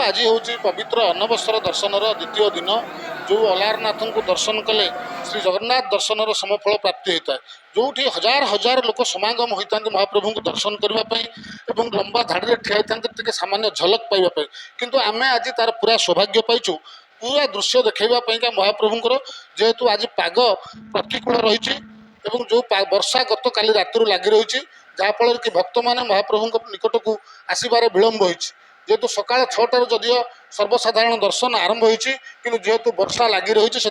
आज हूँ पवित्र अनवसर दर्शन द्वितीय दिन जो अलारनाथ को दर्शन कले श्री जगन्नाथ दर्शन समफल प्राप्ति होता है जो हजार हजार लोक समागम होता महाप्रभु को दर्शन करने लंबा धाड़ी ठिया होते सामान्य झलक पाइबा किंतु आम आज तार पूरा सौभाग्य पाइचु पूरा दृश्य देखा महाप्रभुंर जेहेतु आज पाग प्रतिकूल रही जो वर्षा गत काली राति लगी रही जहाँफल कि भक्त मैंने महाप्रभु निकट को आसबार विलम्ब होती जेहेतु सकाल 6टार जदिव सर्वसाधारण दर्शन आरंभ होती कि जेहेतु वर्षा लगी रही से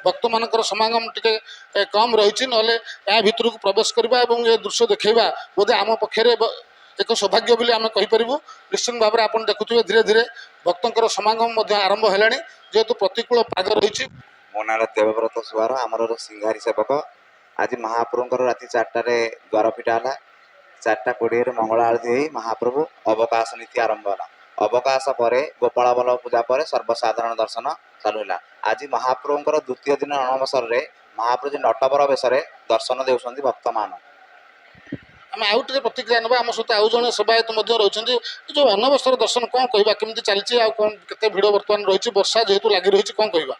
भक्त मान समागम टे कम रही ना भितर को प्रवेश करवा और ये दृश्य देखा बोधे आम पक्षे एक सौभाग्य बोली आम कहीपर निश्चित भाव में आप देखुए धीरे धीरे भक्तर समागम आरंभ है जेहेतु प्रतिकूल पाग रही। मो ना देवव्रत सुआर आमर सिंहारी सेवक आज महाप्रभुंर राति 4टार द्वार फिटा है 4:20 मंगल आरती हो महाप्रभु अवकाश नीति आरंभ है अवकाश पर गोपाल बल्लभ पूजा पर सर्वसाधारण दर्शन चालू है आज महाप्रभुंर द्वितीय दिन अणवसर में महाप्रभु नटवर बेश दर्शन देउछंती भक्त मान आम आउ टे प्रतिक्रिया ना आम सहित आउ जड़े सेवायत रही जो अनवसर दर्शन कौन कहवा केमती चलती आते भिड़ बर्तमान रही वर्षा जेहेतु लगी रही कौन कहवा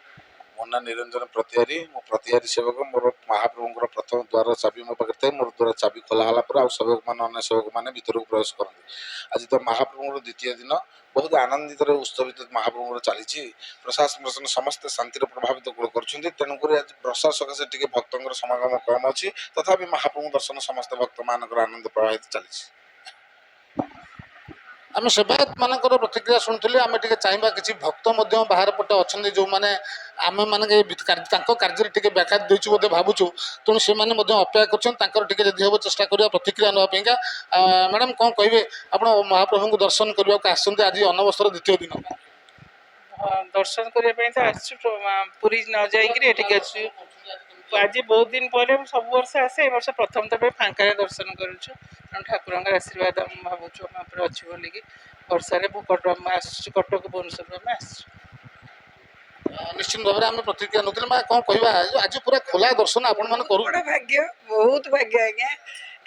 मो ना निरंजन प्रतिहारी मो प्रतिहारी सेवक मोर महाप्रभुंर प्रथम द्वार चाबी मो पाखे थाए मोर द्वार चाबी खोलाला सेवक मैंने अन्य सेवक मैंने भीतर को प्रवेश करते आज तो महाप्रभुंर द्वितीय दिन बहुत आनंदित उत्सवित महाप्रभुंर चली प्रशासन समस्ते शांति प्रभावित कर तेणुक आज वर्षा सकाशे टे भक्तर समागम कम अच्छी तथापि महाप्रभु दर्शन समस्त भक्त मान आनंद प्रभावित चली आम सेवायत मान प्रतिक्रिया शुणुले आम चाहिए किसी भक्त बाहर पटे अच्छा जो मैंने आम मैंने कार्य टे व्याख्या देचु बोधे भावुँ तेणु से अपेक्षा कर हम चेष्टा करवा प्रतिक्रिया नापा मैडम कौन कहे आप महाप्रभु को दर्शन करने को आसते आज अनवसर द्वितीय दिन दर्शन करने पुरी न जाइए आज बहुत दिन पर सब वर्ष आसे वर्ष प्रथम तक फांका दर्शन करुँ ठाकुर आशीर्वाद भावुँ अच्छी बोल वर्षा कटक भुवनेश्वर आस निश्चित भाव में प्रतिक्रिया ना कौन कहवा आज पूरा खोला दर्शन आपण मैंने बड़ भाग्य बहुत भाग्य आज्ञा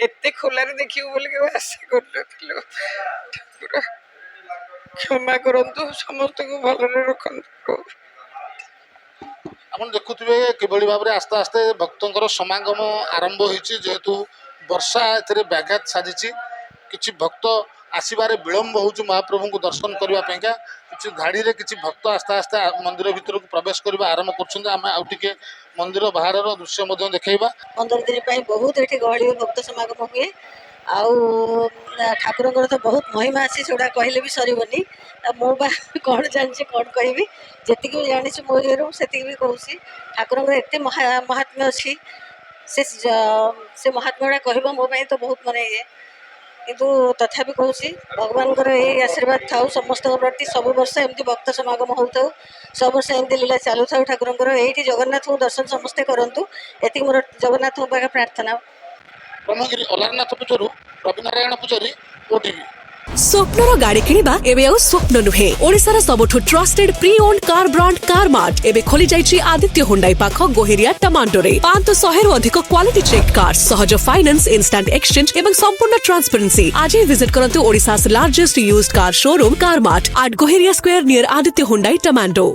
एत खोल देखिए बोल आशा कर क्षमा करतु समस्त को भलरे रखु आप देखुए किभली भाव में आस्ते आस्ते भक्तों समागम आरंभ होती जेहेतु वर्षा ए व्याघात साजिश किसी भक्त आसबार विलम्ब हो महाप्रभु को दर्शन करने किसी धाड़ी में किसी भक्त आस्ते आस्ते मंदिर भीतर को प्रवेश करने आरंभ कर मंदिर बाहर दृश्य देखा 15 दिन बहुत ये गहली भक्त समागम हुए आउ ठाकुर तो बहुत महिमा अच्छी से कहले भी सरबनी मो कौन जानी कौन कह जी भी जानी मो से भी कहूँ ठाकुर एत महात्म्य अच्छी से महात्म्य गुड़ा कह मो तो बहुत मानने ये किंतु तथापि कहूँ भगवान ये आशीर्वाद था समस्त प्रति सब वर्ष एमती भक्त समागम होता सब वर्ष एमती लीला चलू था ठाकुर ये जगन्नाथ को दर्शन समस्ते करूँ ये मोर जगन्नाथ पाखे प्रार्थना ब्रह्मगिरी अलारनाथ पूजारू रविनारायण पूजारी ओटीवी स्वप्नर गाड़ी किनिबा एबे आ स्वप्न नुहे ओडिसार सबठु trusted pre owned car brand car mart एबे खोली जाइछि आदित्य हुंडाई पाख गोहेरिया टमाटोरे 500 रु अधिक क्वालिटी चेक कार सहज फाइनेंस इंस्टेंट एक्सचेंज एवं संपूर्ण ट्रांसपेरेंसी आज ही विजिट करंतु Odisha's largest used car showroom car mart at Gohiria square near Aditya Hyundai tomato.